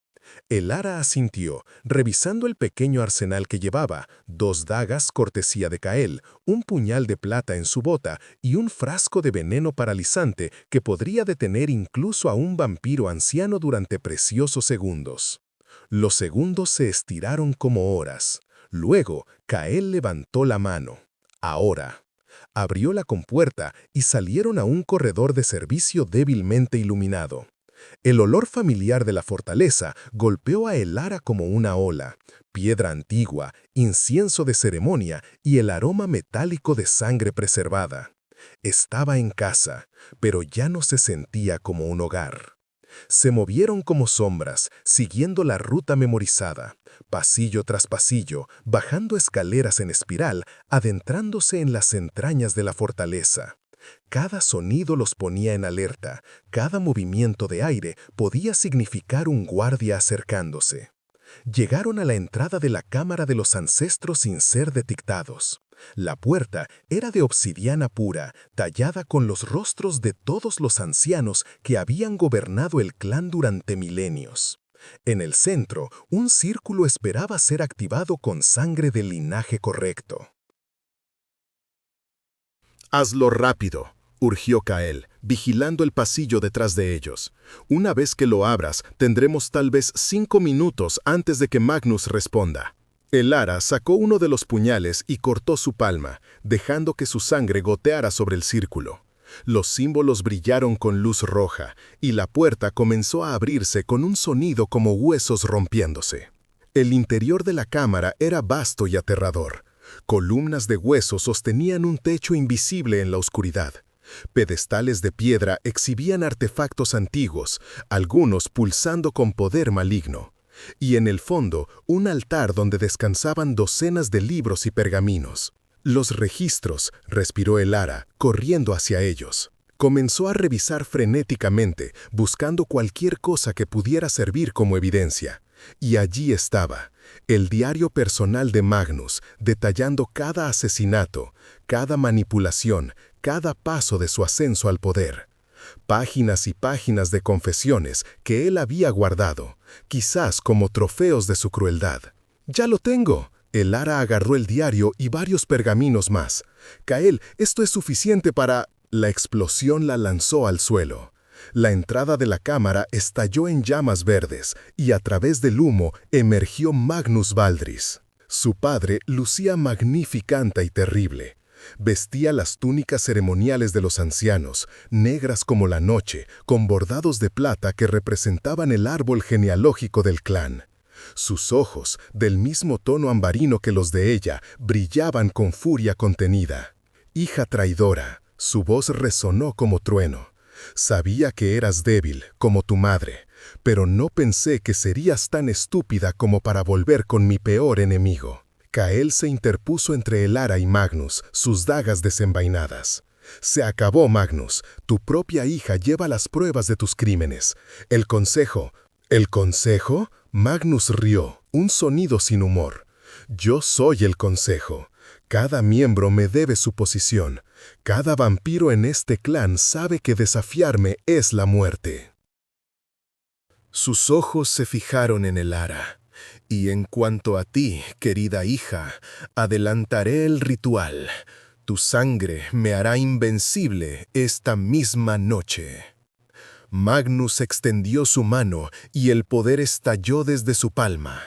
Elara asintió, revisando el pequeño arsenal que llevaba, 2 dagas cortesía de Kael, un puñal de plata en su bota y un frasco de veneno paralizante que podría detener incluso a un vampiro anciano durante preciosos segundos. Los segundos se estiraron como horas. Luego, Kael levantó la mano. «Ahora». Abrió la compuerta y salieron a un corredor de servicio débilmente iluminado. El olor familiar de la fortaleza golpeó a Elara como una ola. Piedra antigua, incienso de ceremonia y el aroma metálico de sangre preservada. Estaba en casa, pero ya no se sentía como un hogar. Se movieron como sombras, siguiendo la ruta memorizada, pasillo tras pasillo, bajando escaleras en espiral, adentrándose en las entrañas de la fortaleza. Cada sonido los ponía en alerta, cada movimiento de aire podía significar un guardia acercándose. Llegaron a la entrada de la cámara de los ancestros sin ser detectados. La puerta era de obsidiana pura, tallada con los rostros de todos los ancianos que habían gobernado el clan durante milenios. En el centro, un círculo esperaba ser activado con sangre del linaje correcto. «Hazlo rápido», urgió Kael, vigilando el pasillo detrás de ellos. «Una vez que lo abras, tendremos tal vez 5 minutos antes de que Magnus responda». Elara sacó uno de los puñales y cortó su palma, dejando que su sangre goteara sobre el círculo. Los símbolos brillaron con luz roja, y la puerta comenzó a abrirse con un sonido como huesos rompiéndose. El interior de la cámara era vasto y aterrador. Columnas de hueso sostenían un techo invisible en la oscuridad. Pedestales de piedra exhibían artefactos antiguos, algunos pulsando con poder maligno. Y en el fondo, un altar donde descansaban docenas de libros y pergaminos. «Los registros», respiró Elara, corriendo hacia ellos. Comenzó a revisar frenéticamente, buscando cualquier cosa que pudiera servir como evidencia. Y allí estaba. El diario personal de Magnus, detallando cada asesinato, cada manipulación, cada paso de su ascenso al poder. Páginas y páginas de confesiones que él había guardado, quizás como trofeos de su crueldad. «Ya lo tengo». Elara agarró el diario y varios pergaminos más. «Kael, esto es suficiente para...» La explosión la lanzó al suelo. La entrada de la cámara estalló en llamas verdes y a través del humo emergió Magnus Valdris. Su padre lucía magnificante y terrible. Vestía las túnicas ceremoniales de los ancianos, negras como la noche, con bordados de plata que representaban el árbol genealógico del clan. Sus ojos, del mismo tono ambarino que los de ella, brillaban con furia contenida. «Hija traidora», su voz resonó como trueno. «Sabía que eras débil, como tu madre, pero no pensé que serías tan estúpida como para volver con mi peor enemigo». Kael se interpuso entre Elara y Magnus, sus dagas desenvainadas. «Se acabó, Magnus. Tu propia hija lleva las pruebas de tus crímenes. El consejo...» «¿El consejo?» Magnus rió, un sonido sin humor. «Yo soy el consejo. Cada miembro me debe su posición. Cada vampiro en este clan sabe que desafiarme es la muerte». Sus ojos se fijaron en Elara. «Y en cuanto a ti, querida hija, adelantaré el ritual. Tu sangre me hará invencible esta misma noche». Magnus extendió su mano y el poder estalló desde su palma.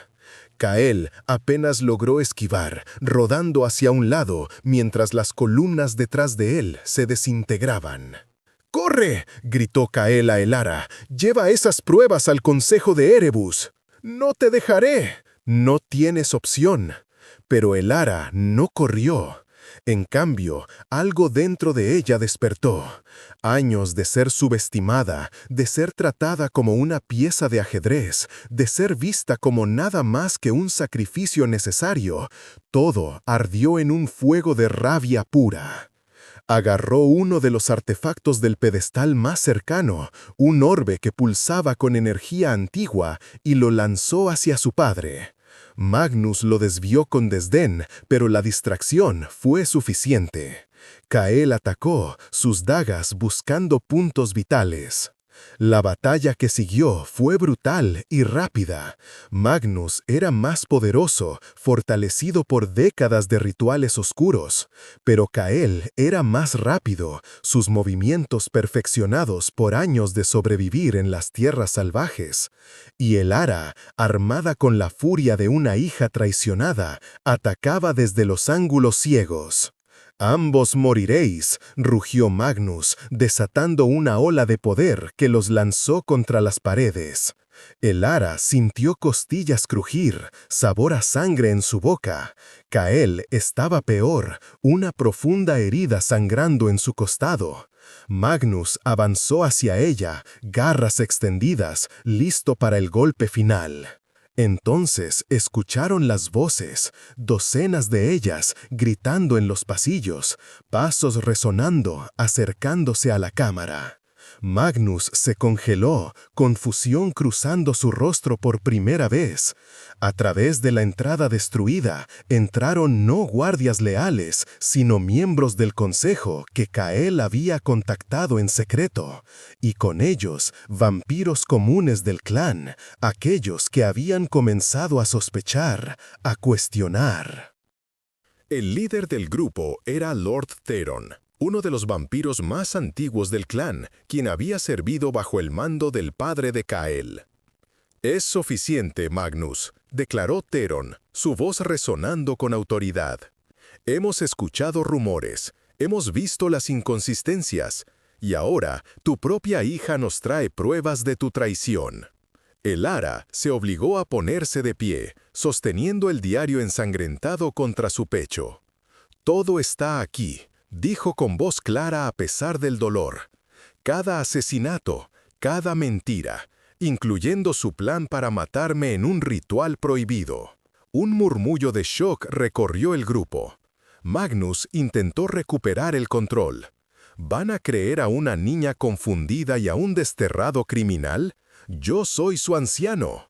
Kael apenas logró esquivar, rodando hacia un lado mientras las columnas detrás de él se desintegraban. «¡Corre!», gritó Kael a Elara. «Lleva esas pruebas al consejo de Erebus». «No te dejaré». «No tienes opción». Pero Elara no corrió. En cambio, algo dentro de ella despertó. Años de ser subestimada, de ser tratada como una pieza de ajedrez, de ser vista como nada más que un sacrificio necesario, todo ardió en un fuego de rabia pura. Agarró uno de los artefactos del pedestal más cercano, un orbe que pulsaba con energía antigua, y lo lanzó hacia su padre. Magnus lo desvió con desdén, pero la distracción fue suficiente. Kael atacó, sus dagas buscando puntos vitales. La batalla que siguió fue brutal y rápida. Magnus era más poderoso, fortalecido por décadas de rituales oscuros, pero Kael era más rápido, sus movimientos perfeccionados por años de sobrevivir en las tierras salvajes. Y Elara, armada con la furia de una hija traicionada, atacaba desde los ángulos ciegos. «Ambos moriréis», rugió Magnus, desatando una ola de poder que los lanzó contra las paredes. Elara sintió costillas crujir, sabor a sangre en su boca. Kael estaba peor, una profunda herida sangrando en su costado. Magnus avanzó hacia ella, garras extendidas, listo para el golpe final. Entonces escucharon las voces, docenas de ellas, gritando en los pasillos, pasos resonando, acercándose a la cámara. Magnus se congeló, confusión cruzando su rostro por primera vez. A través de la entrada destruida, entraron no guardias leales, sino miembros del consejo que Kael había contactado en secreto, y con ellos vampiros comunes del clan, aquellos que habían comenzado a sospechar, a cuestionar. El líder del grupo era Lord Theron, uno de los vampiros más antiguos del clan, quien había servido bajo el mando del padre de Kael. «Es suficiente, Magnus», declaró Theron, su voz resonando con autoridad. «Hemos escuchado rumores, hemos visto las inconsistencias, y ahora tu propia hija nos trae pruebas de tu traición». Elara se obligó a ponerse de pie, sosteniendo el diario ensangrentado contra su pecho. «Todo está aquí», dijo con voz clara a pesar del dolor. «Cada asesinato, cada mentira, incluyendo su plan para matarme en un ritual prohibido». Un murmullo de shock recorrió el grupo. Magnus intentó recuperar el control. ¿Van a creer a una niña confundida y a un desterrado criminal? Yo soy su anciano.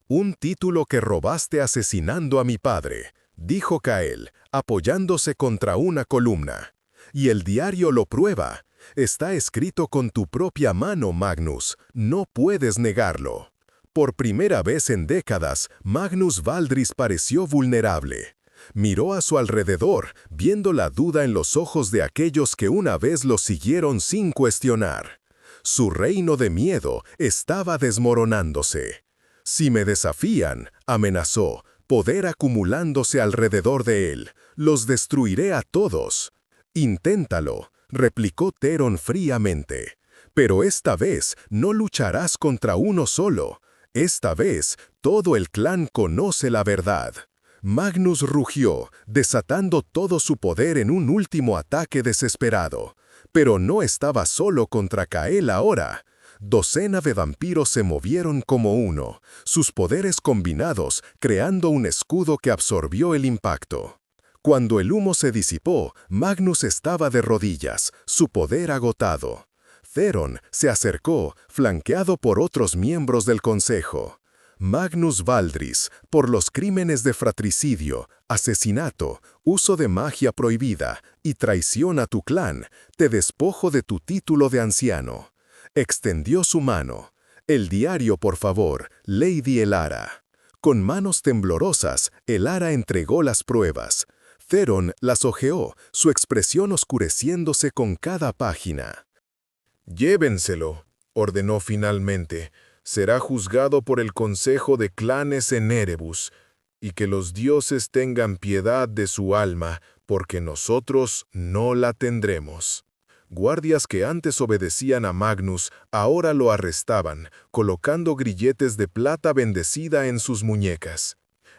Un título que robaste asesinando a mi padre, dijo Kael, apoyándose contra una columna. Y el diario lo prueba. Está escrito con tu propia mano, Magnus. No puedes negarlo. Por primera vez en décadas, Magnus Valdris pareció vulnerable. Miró a su alrededor, viendo la duda en los ojos de aquellos que una vez lo siguieron sin cuestionar. Su reino de miedo estaba desmoronándose. Si me desafían, amenazó, poder acumulándose alrededor de él, los destruiré a todos. Inténtalo, replicó Theron fríamente. Pero esta vez no lucharás contra uno solo. Esta vez todo el clan conoce la verdad. Magnus rugió, desatando todo su poder en un último ataque desesperado. Pero no estaba solo contra Kael ahora. Docenas de vampiros se movieron como uno, sus poderes combinados creando un escudo que absorbió el impacto. Cuando el humo se disipó, Magnus estaba de rodillas, su poder agotado. Theron se acercó, flanqueado por otros miembros del consejo. Magnus Valdris, por los crímenes de fratricidio, asesinato, uso de magia prohibida y traición a tu clan, te despojo de tu título de anciano. Extendió su mano. El diario, por favor, Lady Elara. Con manos temblorosas, Elara entregó las pruebas. Theron las hojeó, su expresión oscureciéndose con cada página. «Llévenselo», ordenó finalmente. «Será juzgado por el Consejo de Clanes en Erebus, y que los dioses tengan piedad de su alma, porque nosotros no la tendremos». Guardias que antes obedecían a Magnus ahora lo arrestaban, colocando grilletes de plata bendecida en sus muñecas.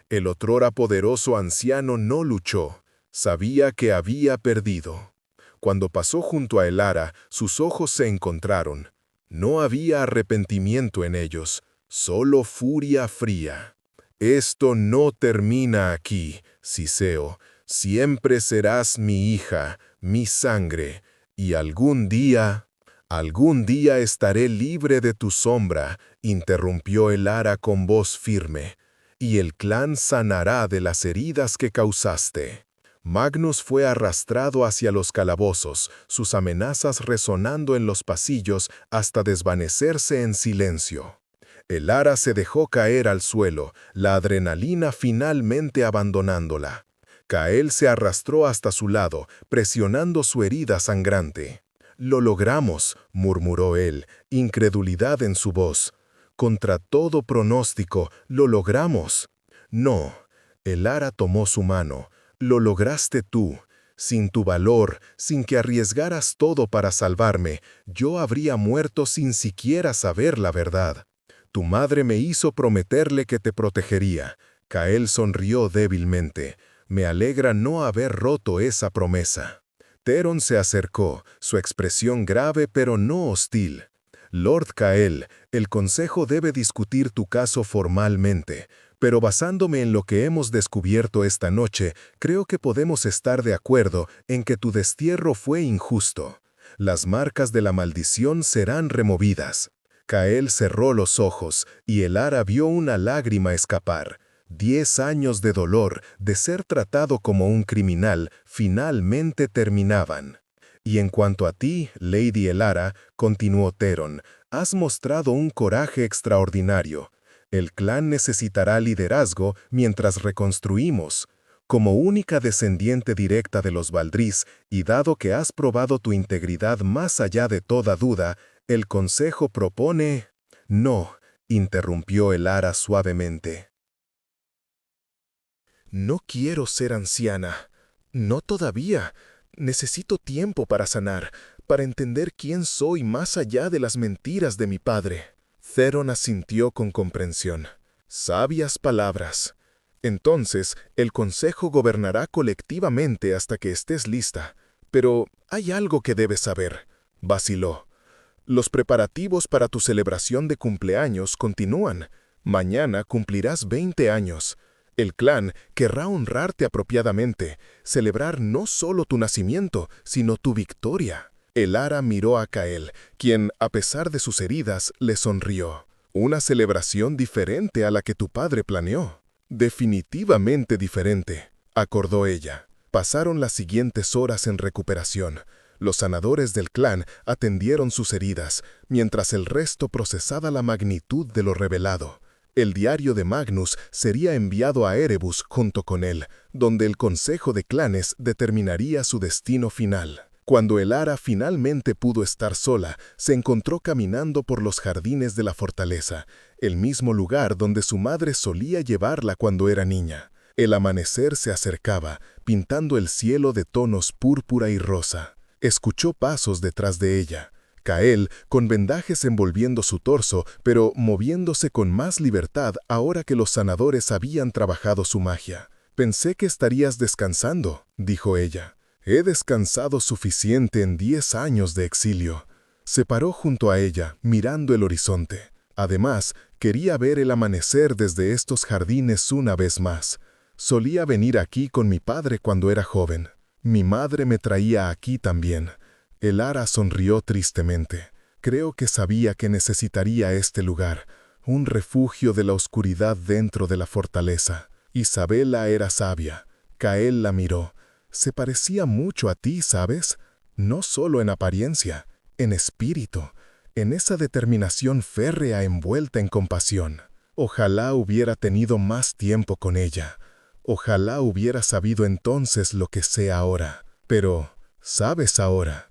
El otrora poderoso anciano no luchó, sabía que había perdido. Cuando pasó junto a Elara, sus ojos se encontraron. No había arrepentimiento en ellos, solo furia fría. «Esto no termina aquí, Ciseo. Siempre serás mi hija, mi sangre, y algún día estaré libre de tu sombra», interrumpió Elara con voz firme, «y el clan sanará de las heridas que causaste». Magnus fue arrastrado hacia los calabozos, sus amenazas resonando en los pasillos hasta desvanecerse en silencio. Elara se dejó caer al suelo, la adrenalina finalmente abandonándola. Kael se arrastró hasta su lado, presionando su herida sangrante. «Lo logramos», murmuró él, incredulidad en su voz. «Contra todo pronóstico, lo logramos». «No», Elara tomó su mano. «Lo lograste tú. Sin tu valor, sin que arriesgaras todo para salvarme, yo habría muerto sin siquiera saber la verdad. Tu madre me hizo prometerle que te protegería». Kael sonrió débilmente. «Me alegra no haber roto esa promesa». Theron se acercó, su expresión grave pero no hostil. «Lord Kael, el consejo debe discutir tu caso formalmente, pero basándome en lo que hemos descubierto esta noche, creo que podemos estar de acuerdo en que tu destierro fue injusto. Las marcas de la maldición serán removidas». Kael cerró los ojos y Elara vio una lágrima escapar. 10 años de dolor, de ser tratado como un criminal, finalmente terminaban. «Y en cuanto a ti, Lady Elara», continuó Theron, «has mostrado un coraje extraordinario. El clan necesitará liderazgo mientras reconstruimos. Como única descendiente directa de los Valdris, y dado que has probado tu integridad más allá de toda duda, el consejo propone...» «No», interrumpió Elara suavemente. «No quiero ser anciana. No todavía. Necesito tiempo para sanar, para entender quién soy más allá de las mentiras de mi padre». Theron asintió con comprensión. «Sabias palabras. Entonces, el consejo gobernará colectivamente hasta que estés lista. Pero hay algo que debes saber», vaciló. «Los preparativos para tu celebración de cumpleaños continúan. Mañana cumplirás 20 años. El clan querrá honrarte apropiadamente, celebrar no solo tu nacimiento, sino tu victoria». Elara miró a Kael, quien, a pesar de sus heridas, le sonrió. Una celebración diferente a la que tu padre planeó. Definitivamente diferente, acordó ella. Pasaron las siguientes horas en recuperación. Los sanadores del clan atendieron sus heridas, mientras el resto procesaba la magnitud de lo revelado. El diario de Magnus sería enviado a Erebus junto con él, donde el Consejo de Clanes determinaría su destino final. Cuando Elara finalmente pudo estar sola, se encontró caminando por los jardines de la fortaleza, el mismo lugar donde su madre solía llevarla cuando era niña. El amanecer se acercaba, pintando el cielo de tonos púrpura y rosa. Escuchó pasos detrás de ella. Kael, con vendajes envolviendo su torso, pero moviéndose con más libertad ahora que los sanadores habían trabajado su magia. «Pensé que estarías descansando», dijo ella. «He descansado suficiente en 10 años de exilio». Se paró junto a ella, mirando el horizonte. Además, quería ver el amanecer desde estos jardines una vez más. «Solía venir aquí con mi padre cuando era joven. Mi madre me traía aquí también». Elara sonrió tristemente. Creo que sabía que necesitaría este lugar, un refugio de la oscuridad dentro de la fortaleza. Isabela era sabia. Kael la miró. Se parecía mucho a ti, ¿sabes? No solo en apariencia, en espíritu, en esa determinación férrea envuelta en compasión. Ojalá hubiera tenido más tiempo con ella. Ojalá hubiera sabido entonces lo que sé ahora. Pero, ¿sabes ahora?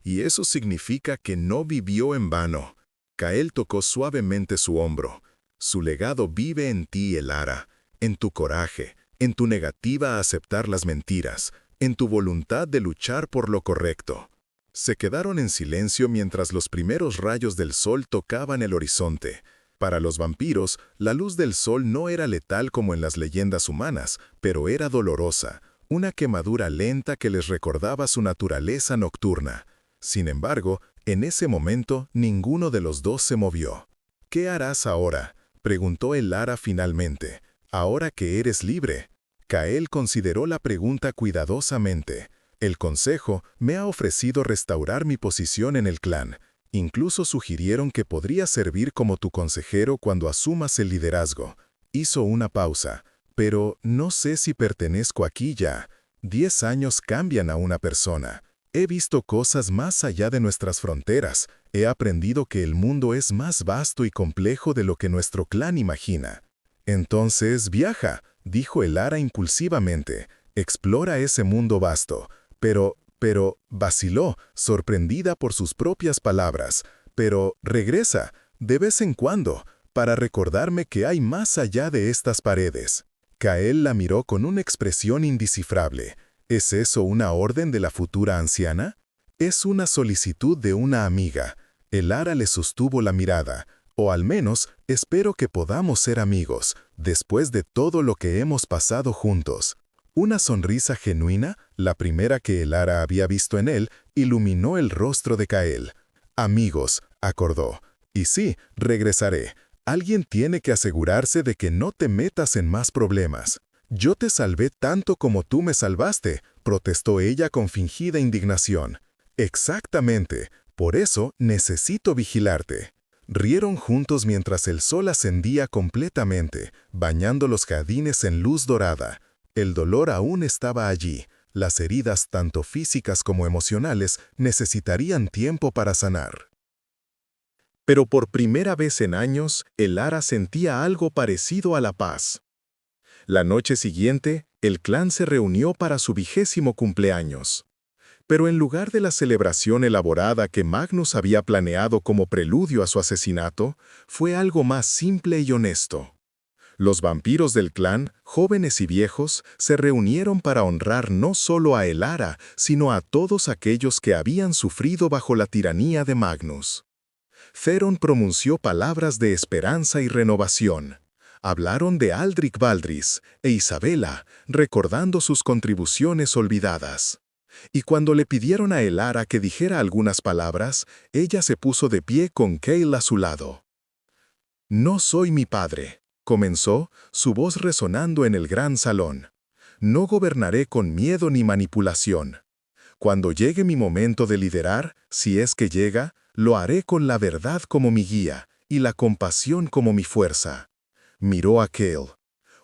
Y eso significa que no vivió en vano. Kael tocó suavemente su hombro. Su legado vive en ti, Elara, en tu coraje, en tu negativa a aceptar las mentiras, en tu voluntad de luchar por lo correcto. Se quedaron en silencio mientras los primeros rayos del sol tocaban el horizonte. Para los vampiros, la luz del sol no era letal como en las leyendas humanas, pero era dolorosa, una quemadura lenta que les recordaba su naturaleza nocturna. Sin embargo, en ese momento ninguno de los dos se movió. «¿Qué harás ahora?», preguntó Elara finalmente. «Ahora que eres libre». Kael consideró la pregunta cuidadosamente. «El consejo me ha ofrecido restaurar mi posición en el clan. Incluso sugirieron que podría servir como tu consejero cuando asumas el liderazgo». Hizo una pausa. «Pero no sé si pertenezco aquí ya. 10 años cambian a una persona. He visto cosas más allá de nuestras fronteras. He aprendido que el mundo es más vasto y complejo de lo que nuestro clan imagina». «Entonces viaja», dijo Elara impulsivamente. «Explora ese mundo vasto». Pero, vaciló, sorprendida por sus propias palabras. «Pero regresa, de vez en cuando, para recordarme que hay más allá de estas paredes». Kael la miró con una expresión indescifrable. ¿Es eso una orden de la futura anciana? Es una solicitud de una amiga. Elara le sostuvo la mirada. O al menos, espero que podamos ser amigos, después de todo lo que hemos pasado juntos. Una sonrisa genuina, la primera que Elara había visto en él, iluminó el rostro de Kael. «Amigos», acordó. «Y sí, regresaré. Alguien tiene que asegurarse de que no te metas en más problemas». «Yo te salvé tanto como tú me salvaste», protestó ella con fingida indignación. «Exactamente, por eso necesito vigilarte». Rieron juntos mientras el sol ascendía completamente, bañando los jardines en luz dorada. El dolor aún estaba allí. Las heridas, tanto físicas como emocionales, necesitarían tiempo para sanar. Pero por primera vez en años, Elara sentía algo parecido a la paz. La noche siguiente, el clan se reunió para su 20º cumpleaños. Pero en lugar de la celebración elaborada que Magnus había planeado como preludio a su asesinato, fue algo más simple y honesto. Los vampiros del clan, jóvenes y viejos, se reunieron para honrar no solo a Elara, sino a todos aquellos que habían sufrido bajo la tiranía de Magnus. Theron pronunció palabras de esperanza y renovación. Hablaron de Aldrich Baldris e Isabela, recordando sus contribuciones olvidadas. Y cuando le pidieron a Elara que dijera algunas palabras, ella se puso de pie con Kael a su lado. «No soy mi padre», comenzó, su voz resonando en el gran salón. «No gobernaré con miedo ni manipulación. Cuando llegue mi momento de liderar, si es que llega, lo haré con la verdad como mi guía, y la compasión como mi fuerza. Miró a Cale.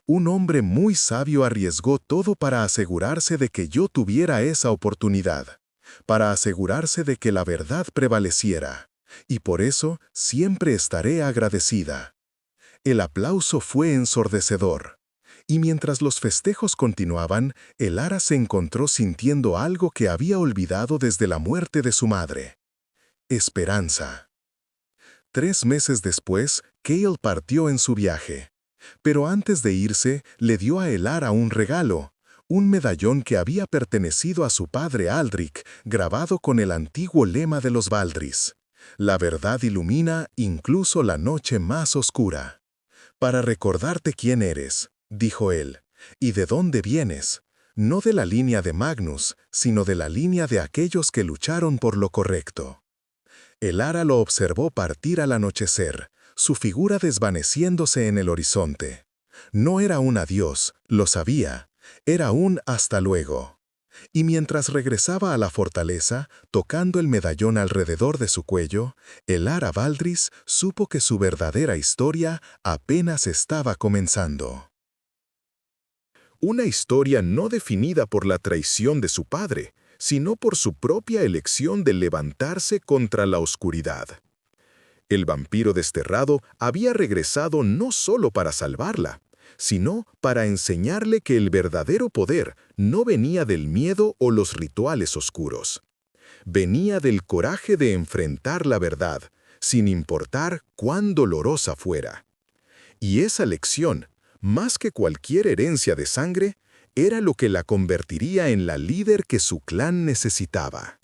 Un hombre muy sabio arriesgó todo para asegurarse de que yo tuviera esa oportunidad, para asegurarse de que la verdad prevaleciera, y por eso siempre estaré agradecida. El aplauso fue ensordecedor, y mientras los festejos continuaban, Elara se encontró sintiendo algo que había olvidado desde la muerte de su madre. Esperanza. 3 meses después, Cale partió en su viaje. Pero antes de irse, le dio a Elara un regalo, un medallón que había pertenecido a su padre Aldric, grabado con el antiguo lema de los Valdris: la verdad ilumina incluso la noche más oscura. Para recordarte quién eres, dijo él, y de dónde vienes, no de la línea de Magnus, sino de la línea de aquellos que lucharon por lo correcto. Elara lo observó partir al anochecer, su figura desvaneciéndose en el horizonte. No era un adiós, lo sabía, era un hasta luego. Y mientras regresaba a la fortaleza, tocando el medallón alrededor de su cuello, Elara Valdris supo que su verdadera historia apenas estaba comenzando. Una historia no definida por la traición de su padre, sino por su propia elección de levantarse contra la oscuridad. El vampiro desterrado había regresado no solo para salvarla, sino para enseñarle que el verdadero poder no venía del miedo o los rituales oscuros. Venía del coraje de enfrentar la verdad, sin importar cuán dolorosa fuera. Y esa lección, más que cualquier herencia de sangre, era lo que la convertiría en la líder que su clan necesitaba.